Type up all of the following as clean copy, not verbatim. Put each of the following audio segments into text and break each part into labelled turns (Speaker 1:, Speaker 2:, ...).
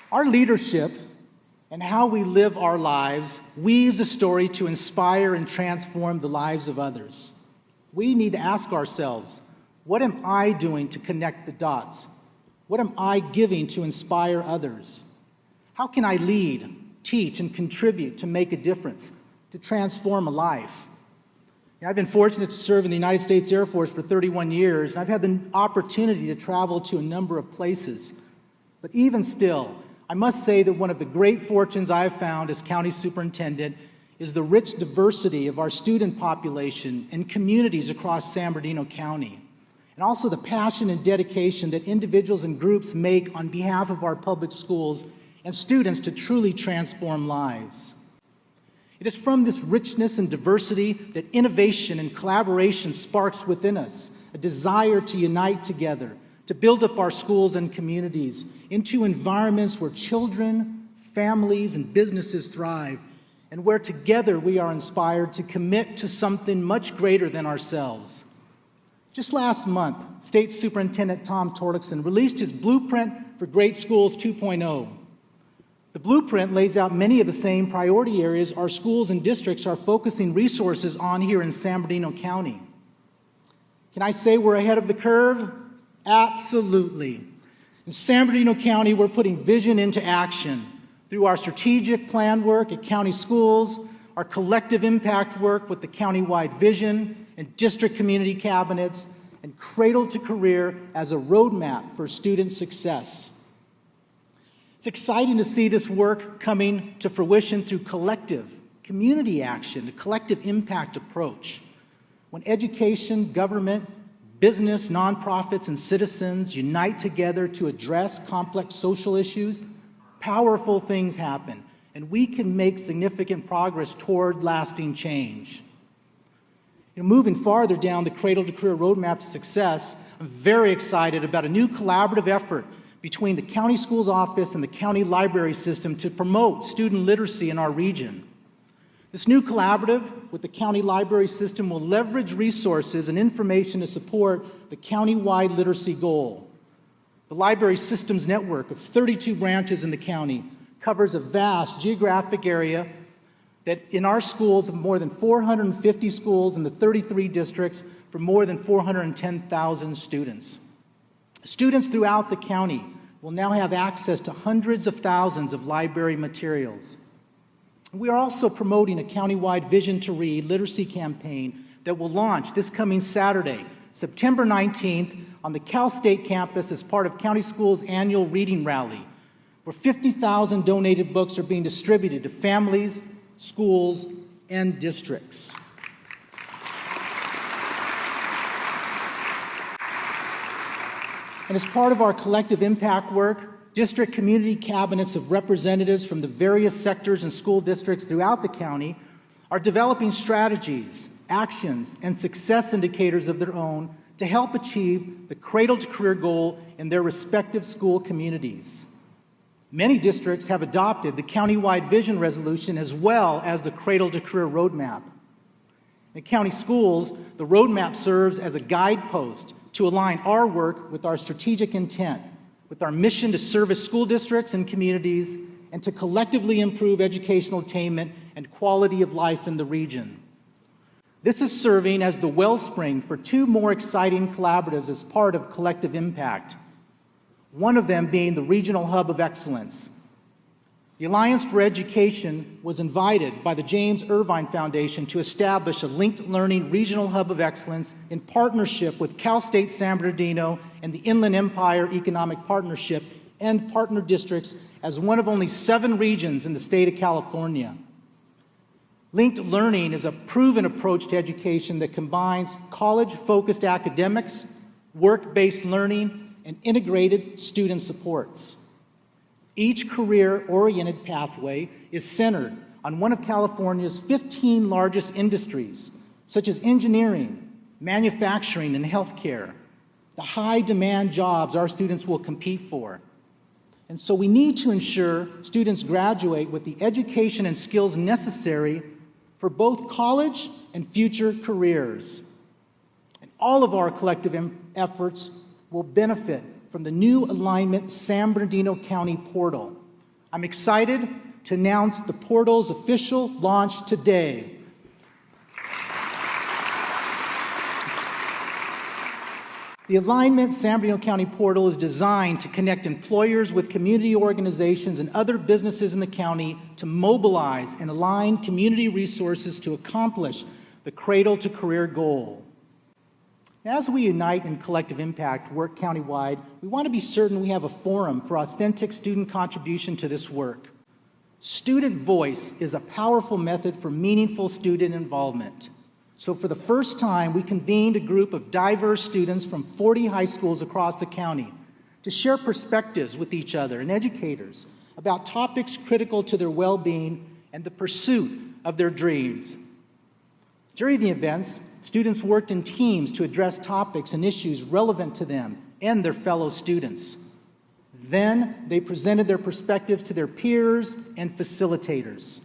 Speaker 1: Our leadership and how we live our lives weaves a story to inspire and transform the lives of others. We need to ask ourselves, what am I doing to connect the dots? What am I giving to inspire others? How can I lead, teach, and contribute to make a difference, to transform a life? I've been fortunate to serve in the United States Air Force for 31 years, and I've had the opportunity to travel to a number of places. But even still, I must say that one of the great fortunes I have found as county superintendent is the rich diversity of our student population and communities across San Bernardino County, and also the passion and dedication that individuals and groups make on behalf of our public schools and students to truly transform lives. It is from this richness and diversity that innovation and collaboration sparks within us, a desire to unite together, to build up our schools and communities into environments where children, families, and businesses thrive, and where together we are inspired to commit to something much greater than ourselves. Just last month, State Superintendent Tom Torlakson released his Blueprint for Great Schools 2.0. The blueprint lays out many of the same priority areas our schools and districts are focusing resources on here in San Bernardino County. Can I say we're ahead of the curve? Absolutely. In San Bernardino County, we're putting vision into action through our strategic plan work at county schools, our collective impact work with the county-wide vision and district community cabinets, and Cradle to Career as a roadmap for student success. It's exciting to see this work coming to fruition through collective community action, a collective impact approach. When education, government, business, nonprofits, and citizens unite together to address complex social issues, powerful things happen, and we can make significant progress toward lasting change. Moving farther down the Cradle to Career roadmap to success, I'm very excited about a new collaborative effort between the county schools office and the county library system to promote student literacy in our region. This new collaborative with the county library system will leverage resources and information to support the county-wide literacy goal. The library system's network of 32 branches in the county covers a vast geographic area that in our schools of more than 450 schools in the 33 districts for more than 410,000 students. Students throughout the county will now have access to hundreds of thousands of library materials. We are also promoting a county-wide Vision to Read literacy campaign that will launch this coming Saturday, September 19th, on the Cal State campus as part of County Schools' annual reading rally, where 50,000 donated books are being distributed to families, schools, and districts. And as part of our collective impact work, district community cabinets of representatives from the various sectors and school districts throughout the county are developing strategies, actions, and success indicators of their own to help achieve the Cradle to Career goal in their respective school communities. Many districts have adopted the county-wide vision resolution as well as the Cradle to Career roadmap. In county schools, the roadmap serves as a guidepost to align our work with our strategic intent, with our mission to service school districts and communities, and to collectively improve educational attainment and quality of life in the region. This is serving as the wellspring for two more exciting collaboratives as part of Collective Impact, one of them being the Regional Hub of Excellence. The Alliance for Education was invited by the James Irvine Foundation to establish a linked learning regional hub of excellence in partnership with Cal State San Bernardino and the Inland Empire Economic Partnership and partner districts as one of only 7 regions in the state of California. Linked learning is a proven approach to education that combines college-focused academics, work-based learning, and integrated student supports. Each career-oriented pathway is centered on one of California's 15 largest industries, such as engineering, manufacturing, and healthcare, the high-demand jobs our students will compete for. And so we need to ensure students graduate with the education and skills necessary for both college and future careers. And all of our collective efforts will benefit from the new Alignment San Bernardino County portal, I'm excited to announce the portal's official launch today. The Alignment San Bernardino County portal is designed to connect employers with community organizations and other businesses in the county to mobilize and align community resources to accomplish the Cradle to Career goal. As we unite in collective impact work countywide, we want to be certain we have a forum for authentic student contribution to this work. Student voice is a powerful method for meaningful student involvement. So for the first time, we convened a group of diverse students from 40 high schools across the county to share perspectives with each other and educators about topics critical to their well-being and the pursuit of their dreams. During the events, students worked in teams to address topics and issues relevant to them and their fellow students. Then they presented their perspectives to their peers and facilitators.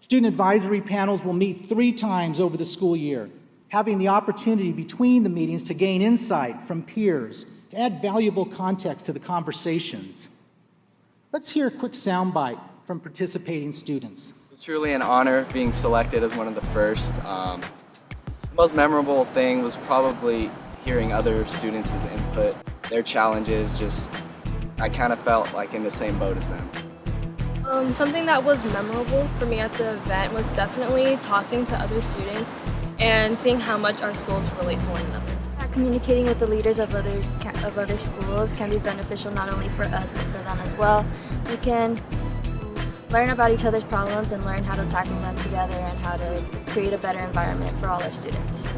Speaker 1: Student advisory panels will meet 3 times over the school year, having the opportunity between the meetings to gain insight from peers, to add valuable context to the conversations. Let's hear a quick soundbite from participating students.
Speaker 2: It's truly an honor being selected as one of the first. The most memorable thing was probably hearing other students' input, their challenges. I kind of felt like in the same boat as them.
Speaker 3: Something that was memorable for me at the event was definitely talking to other students and seeing how much our schools relate to one another.
Speaker 4: Communicating with the leaders of other schools can be beneficial not only for us but for them as well. We can learn about each other's problems and learn how to tackle them together and how to create a better environment for all our students.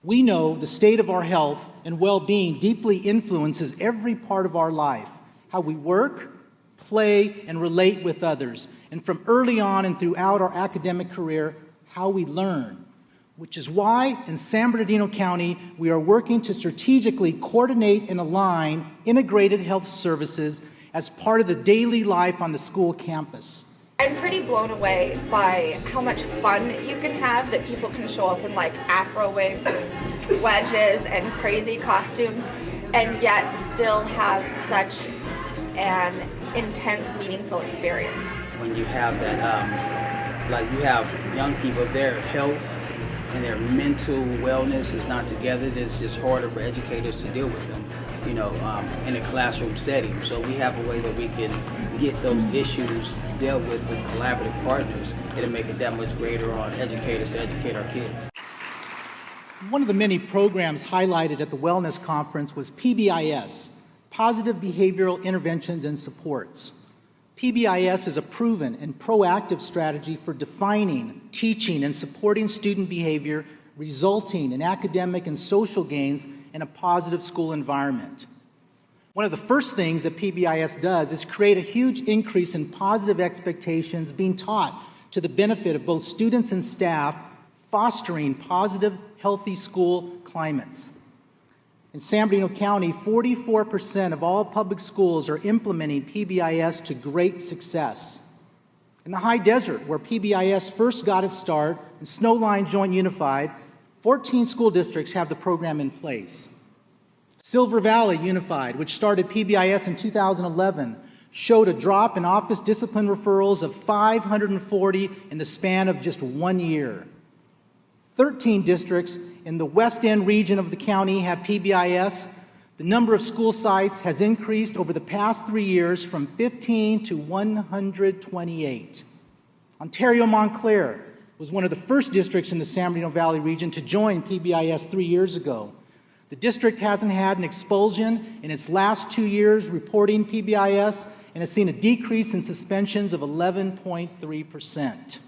Speaker 1: We know the state of our health and well-being deeply influences every part of our life, how we work, play, and relate with others, and from early on and throughout our academic career, how we learn, which is why in San Bernardino County, we are working to strategically coordinate and align integrated health services as part of the daily life on the school campus.
Speaker 5: I'm pretty blown away by how much fun you can have, that people can show up in like afro wigs, wedges, and crazy costumes, and yet still have such an intense, meaningful experience.
Speaker 6: When you have that, like you have young people, their health and their mental wellness is not together, it's just harder for educators to deal with them, in a classroom setting. So we have a way that we can get those issues dealt with collaborative partners. It'll make it that much greater on educators to educate our kids.
Speaker 1: One of the many programs highlighted at the Wellness Conference was PBIS, Positive Behavioral Interventions and Supports. PBIS is a proven and proactive strategy for defining, teaching, and supporting student behavior, resulting in academic and social gains in a positive school environment. One of the first things that PBIS does is create a huge increase in positive expectations being taught to the benefit of both students and staff, fostering positive, healthy school climates. In San Bernardino County, 44% of all public schools are implementing PBIS to great success. In the high desert, where PBIS first got its start, in Snowline Joint Unified, 14 school districts have the program in place. Silver Valley Unified, which started PBIS in 2011, showed a drop in office discipline referrals of 540 in the span of just 1 year. 13 districts in the West End region of the county have PBIS. The number of school sites has increased over the past 3 years from 15 to 128. Ontario Montclair was one of the first districts in the San Bernardino Valley region to join PBIS 3 years ago. The district hasn't had an expulsion in its last 2 years reporting PBIS and has seen a decrease in suspensions of 11.3%.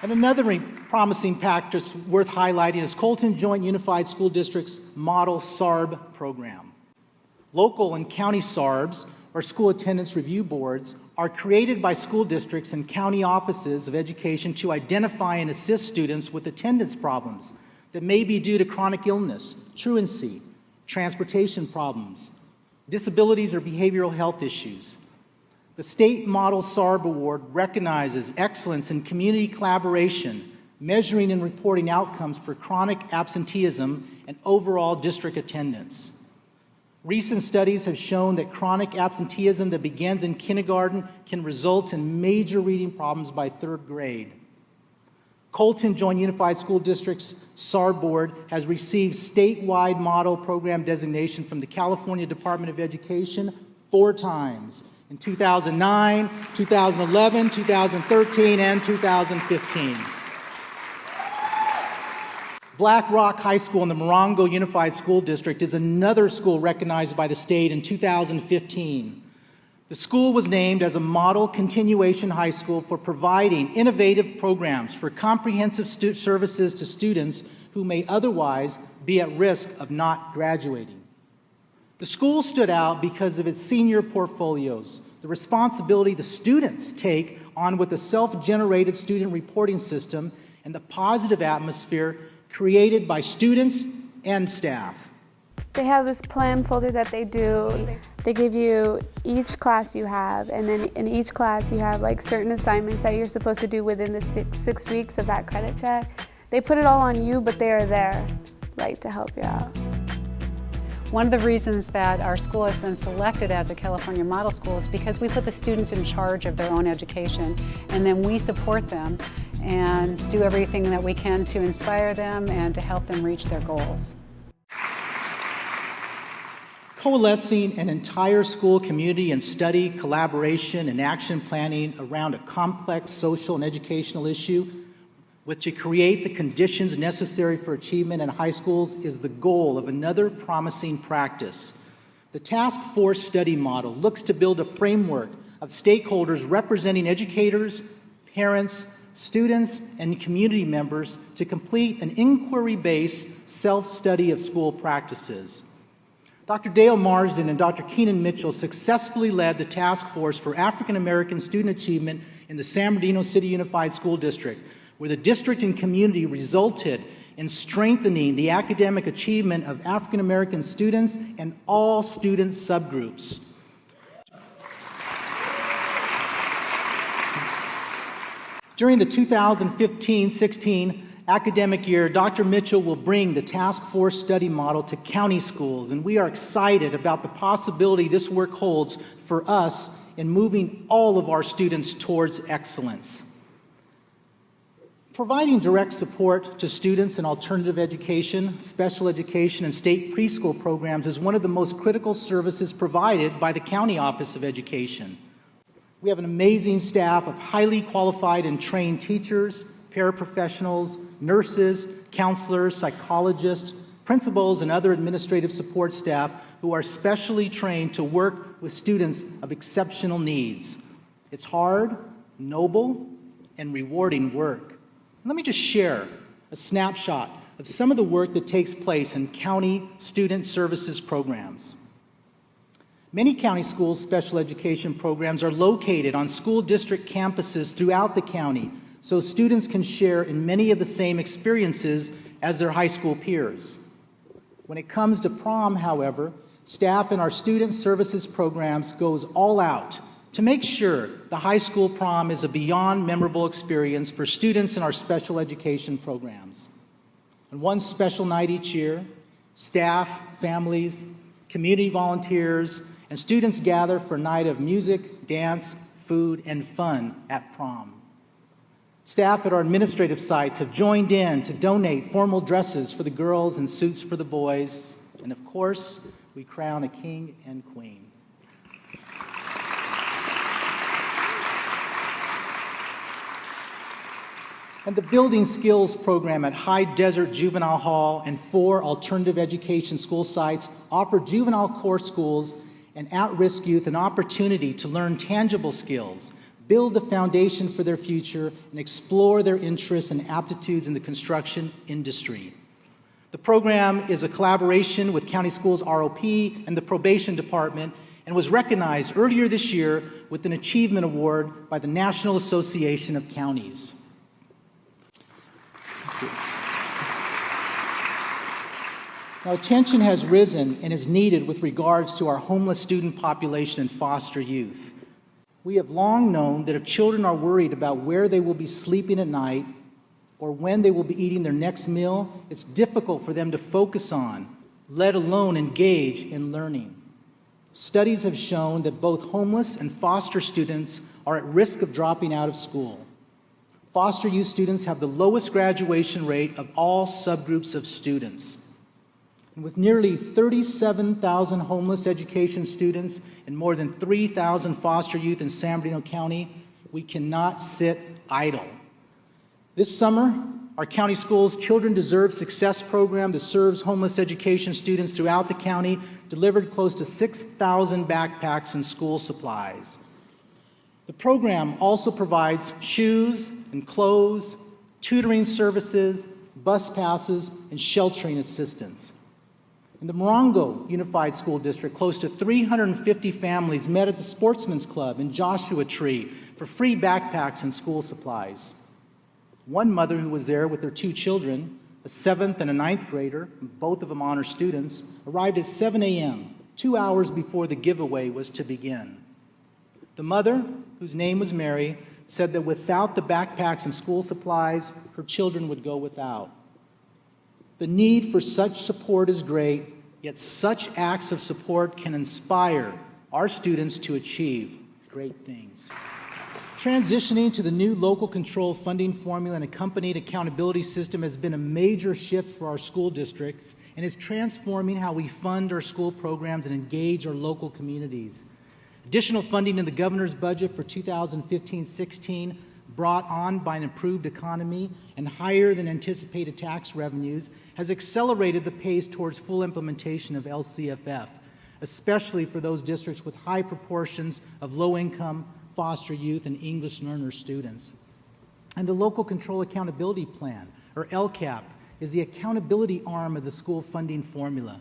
Speaker 1: And another promising practice worth highlighting is Colton Joint Unified School District's model SARB program. Local and county SARBs, or school attendance review boards, are created by school districts and county offices of education to identify and assist students with attendance problems that may be due to chronic illness, truancy, transportation problems, disabilities, or behavioral health issues. The State Model SARB Award recognizes excellence in community collaboration, measuring and reporting outcomes for chronic absenteeism and overall district attendance. Recent studies have shown that chronic absenteeism that begins in kindergarten can result in major reading problems by third grade. Colton Joint Unified School District's SAR Board has received statewide model program designation from the California Department of Education 4 times, in 2009, 2011, 2013, and 2015. Black Rock High School in the Morongo Unified School District is another school recognized by the state in 2015. The school was named as a model continuation high school for providing innovative programs for comprehensive services to students who may otherwise be at risk of not graduating. The school stood out because of its senior portfolios, the responsibility the students take on with a self-generated student reporting system, and the positive atmosphere created by students and staff.
Speaker 7: They have this plan folder that they do. They give you each class you have, and then in each class you have like certain assignments that you're supposed to do within the six weeks of that credit check. They put it all on you, but they are there like to help you out.
Speaker 8: One of the reasons that our school has been selected as a California model school is because we put the students in charge of their own education, and then we support them and do everything that we can to inspire them and to help them reach their goals.
Speaker 1: Coalescing an entire school community in study, collaboration, and action planning around a complex social and educational issue, which to create the conditions necessary for achievement in high schools, is the goal of another promising practice. The Task Force Study Model looks to build a framework of stakeholders representing educators, parents, students, and community members to complete an inquiry-based self-study of school practices. Dr. Dale Marsden and Dr. Keenan Mitchell successfully led the Task Force for African American Student Achievement in the San Bernardino City Unified School District, where the district and community resulted in strengthening the academic achievement of African American students and all student subgroups. During the 2015-16 academic year, Dr. Mitchell will bring the Task Force Study Model to county schools, and we are excited about the possibility this work holds for us in moving all of our students towards excellence. Providing direct support to students in alternative education, special education, and state preschool programs is one of the most critical services provided by the County Office of Education. We have an amazing staff of highly qualified and trained teachers, paraprofessionals, nurses, counselors, psychologists, principals, and other administrative support staff who are specially trained to work with students of exceptional needs. It's hard, noble, and rewarding work. Let me just share a snapshot of some of the work that takes place in county student services programs. Many county schools' special education programs are located on school district campuses throughout the county, so students can share in many of the same experiences as their high school peers. When it comes to prom, however, staff in our student services programs goes all out to make sure the high school prom is a beyond memorable experience for students in our special education programs. On one special night each year, staff, families, community volunteers, and students gather for a night of music, dance, food, and fun at prom. Staff at our administrative sites have joined in to donate formal dresses for the girls and suits for the boys, and of course, we crown a king and queen. And the Building Skills program at High Desert Juvenile Hall and 4 alternative education school sites offer juvenile core schools and at-risk youth an opportunity to learn tangible skills, build the foundation for their future, and explore their interests and aptitudes in the construction industry. The program is a collaboration with County Schools ROP and the Probation Department, and was recognized earlier this year with an Achievement Award by the National Association of Counties. Now, attention has risen and is needed with regards to our homeless student population and foster youth. We have long known that if children are worried about where they will be sleeping at night or when they will be eating their next meal, it's difficult for them to focus on let alone engage in learning. Studies have shown that both homeless and foster students are at risk of dropping out of school. Foster youth students have the lowest graduation rate of all subgroups of students. And with nearly 37,000 homeless education students and more than 3,000 foster youth in San Bernardino County, we cannot sit idle. This summer, our county schools' Children Deserve Success program that serves homeless education students throughout the county delivered close to 6,000 backpacks and school supplies. The program also provides shoes and clothes, tutoring services, bus passes, and sheltering assistance. In the Morongo Unified School District, close to 350 families met at the Sportsman's Club in Joshua Tree for free backpacks and school supplies. One mother who was there with their 2 children, a 7th and a 9th grader, both of them honor students, arrived at 7 a.m., 2 hours before the giveaway was to begin. The mother, whose name was Mary, said that without the backpacks and school supplies, her children would go without. The need for such support is great, yet such acts of support can inspire our students to achieve great things. Transitioning to the new local control funding formula and accompanied accountability system has been a major shift for our school districts and is transforming how we fund our school programs and engage our local communities. Additional funding in the governor's budget for 2015-16, brought on by an improved economy and higher than anticipated tax revenues, has accelerated the pace towards full implementation of LCFF, especially for those districts with high proportions of low-income, foster youth, and English learner students. And the Local Control Accountability Plan, or LCAP, is the accountability arm of the school funding formula.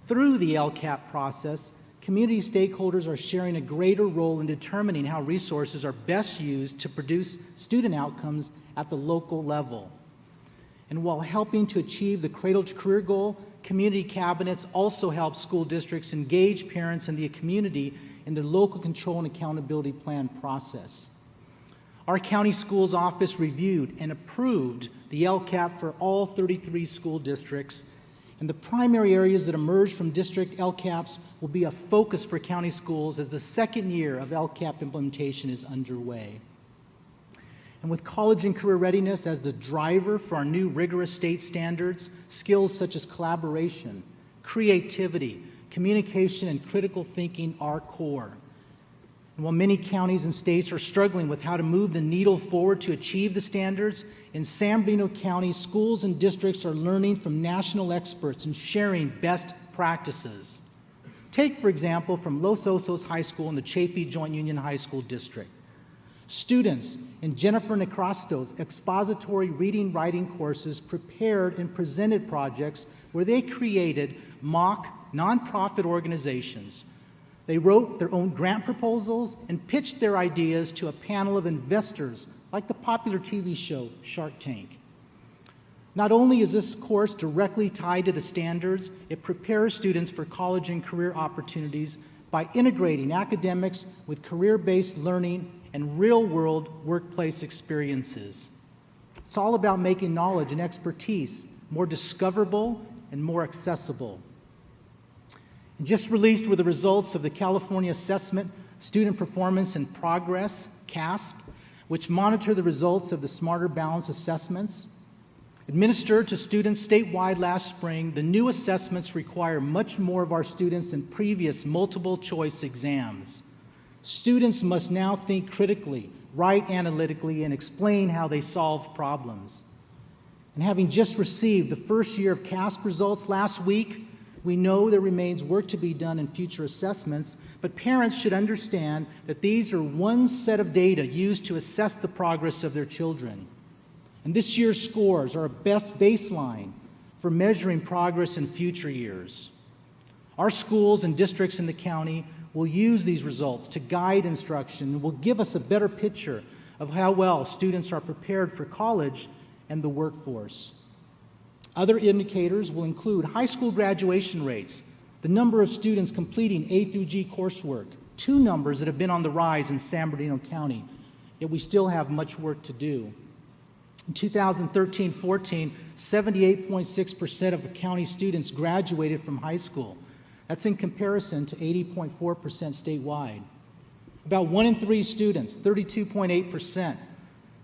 Speaker 1: Through the LCAP process, community stakeholders are sharing a greater role in determining how resources are best used to produce student outcomes at the local level. And while helping to achieve the Cradle to Career goal, community cabinets also help school districts engage parents and the community in their local control and accountability plan process. Our county schools office reviewed and approved the LCAP for all 33 school districts, and the primary areas that emerge from district LCAPs will be a focus for county schools as the second year of LCAP implementation is underway. And with college and career readiness as the driver for our new rigorous state standards, skills such as collaboration, creativity, communication, and critical thinking are core. And while many counties and states are struggling with how to move the needle forward to achieve the standards, in San Bernardino County, schools and districts are learning from national experts and sharing best practices. Take, for example, from Los Osos High School and the Chaffee Joint Union High School District. Students in Jennifer Necrasto's expository reading-writing courses prepared and presented projects where they created mock nonprofit organizations. They wrote their own grant proposals and pitched their ideas to a panel of investors like the popular TV show Shark Tank. Not only is this course directly tied to the standards, it prepares students for college and career opportunities by integrating academics with career-based learning and real-world workplace experiences. It's all about making knowledge and expertise more discoverable and more accessible. And just released were the results of the California Assessment Student Performance and Progress, CASP, which monitor the results of the Smarter Balance assessments. Administered to students statewide last spring, the new assessments require much more of our students than previous multiple-choice exams. Students must now think critically, write analytically, and explain how they solve problems. And having just received the first year of CASP results last week, we know there remains work to be done in future assessments, but parents should understand that these are one set of data used to assess the progress of their children. And this year's scores are a best baseline for measuring progress in future years. Our schools and districts in the county will use these results to guide instruction and will give us a better picture of how well students are prepared for college and the workforce. Other indicators will include high school graduation rates, the number of students completing A through G coursework, two numbers that have been on the rise in San Bernardino County, yet we still have much work to do. In 2013-14, 78.6% of county students graduated from high school. That's in comparison to 80.4% statewide. About 1 in 3 students, 32.8%,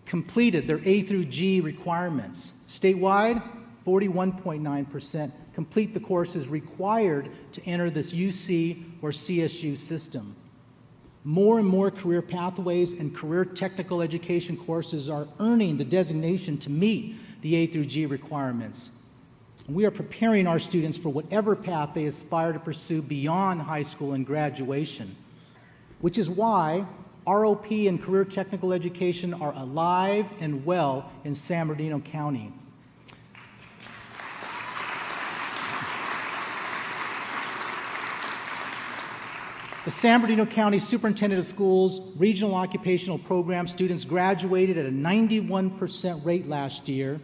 Speaker 1: completed their A through G requirements. Statewide, 41.9% complete the courses required to enter this UC or CSU system. More and more career pathways and career technical education courses are earning the designation to meet the A through G requirements. We are preparing our students for whatever path they aspire to pursue beyond high school and graduation, which is why ROP and career technical education are alive and well in San Bernardino County. The San Bernardino County Superintendent of Schools Regional Occupational Program students graduated at a 91% rate last year.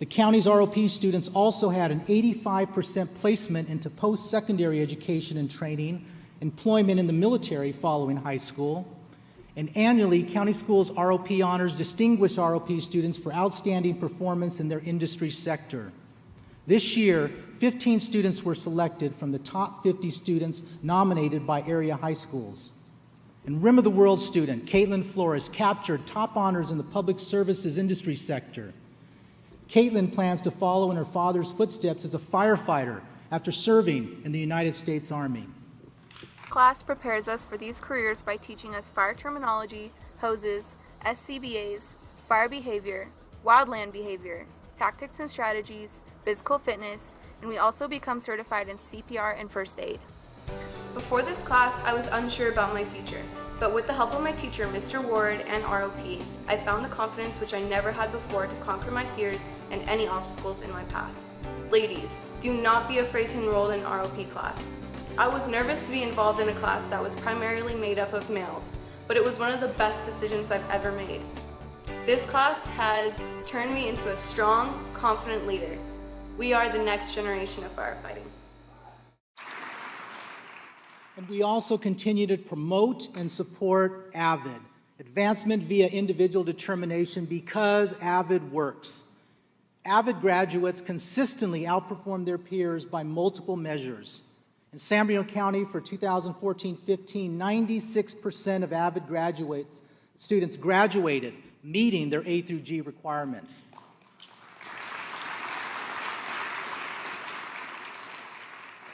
Speaker 1: The county's ROP students also had an 85% placement into post-secondary education and training, employment in the military following high school. And annually, county schools ROP honors distinguished ROP students for outstanding performance in their industry sector. This year, 15 students were selected from the top 50 students nominated by area high schools. And Rim of the World student Kaitlyn Flores captured top honors in the public services industry sector. Kaitlyn plans to follow in her father's footsteps as a firefighter after serving in the United States Army.
Speaker 9: Class prepares us for these careers by teaching us fire terminology, hoses, SCBAs, fire behavior, wildland behavior, tactics and strategies, physical fitness, and we also become certified in CPR and first aid.
Speaker 10: Before this class, I was unsure about my future, but with the help of my teacher, Mr. Ward, and ROP, I found the confidence which I never had before to conquer my fears and any obstacles in my path. Ladies, do not be afraid to enroll in an ROP class. I was nervous to be involved in a class that was primarily made up of males, but it was one of the best decisions I've ever made. This class has turned me into a strong, confident leader. We are the next generation of firefighting.
Speaker 1: And we also continue to promote and support AVID, Advancement via Individual Determination, because AVID works. AVID graduates consistently outperform their peers by multiple measures. In San Bernardino County for 2014-15, 96% of AVID students graduated, meeting their A through G requirements.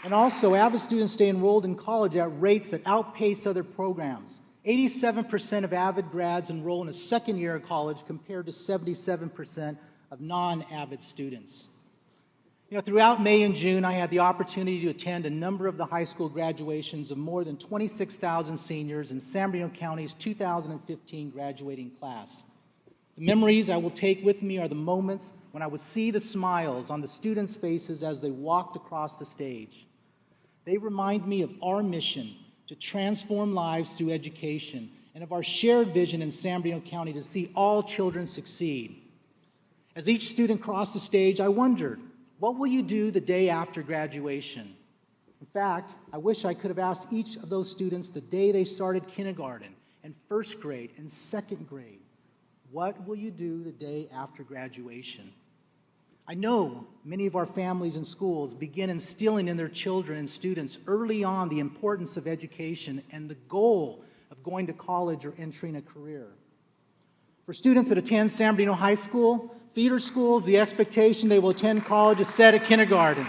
Speaker 1: And also, AVID students stay enrolled in college at rates that outpace other programs. 87% of AVID grads enroll in a second year of college compared to 77% of non-AVID students. Throughout May and June, I had the opportunity to attend a number of the high school graduations of more than 26,000 seniors in San Bernardino County's 2015 graduating class. The memories I will take with me are the moments when I would see the smiles on the students' faces as they walked across the stage. They remind me of our mission to transform lives through education and of our shared vision in San Bernardino County to see all children succeed. As each student crossed the stage, I wondered, what will you do the day after graduation? In fact, I wish I could have asked each of those students the day they started kindergarten and first grade and second grade, what will you do the day after graduation? I know many of our families and schools begin instilling in their children and students early on the importance of education and the goal of going to college or entering a career. For students that attend San Bernardino High School, feeder schools, the expectation they will attend college is set at kindergarten.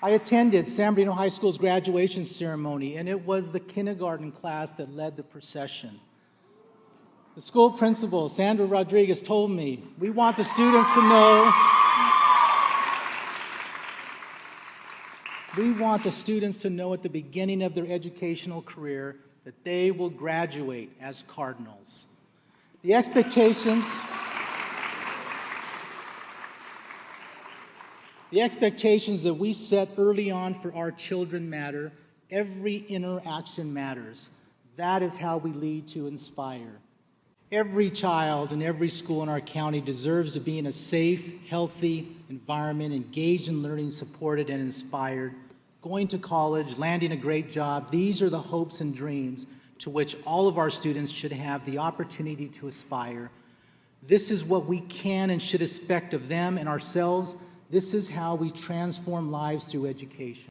Speaker 1: I attended San Bernardino High School's graduation ceremony, and it was the kindergarten class that led the procession. The school principal, Sandra Rodriguez, told me, we want the students to know at the beginning of their educational career that they will graduate as cardinals. The expectations that we set early on for our children matter. Every interaction matters. That is how we lead to inspire. Every child in every school in our county deserves to be in a safe, healthy environment, engaged in learning, supported, and inspired. Going to college, landing a great job, these are the hopes and dreams to which all of our students should have the opportunity to aspire. This is what we can and should expect of them and ourselves. This is how we transform lives through education.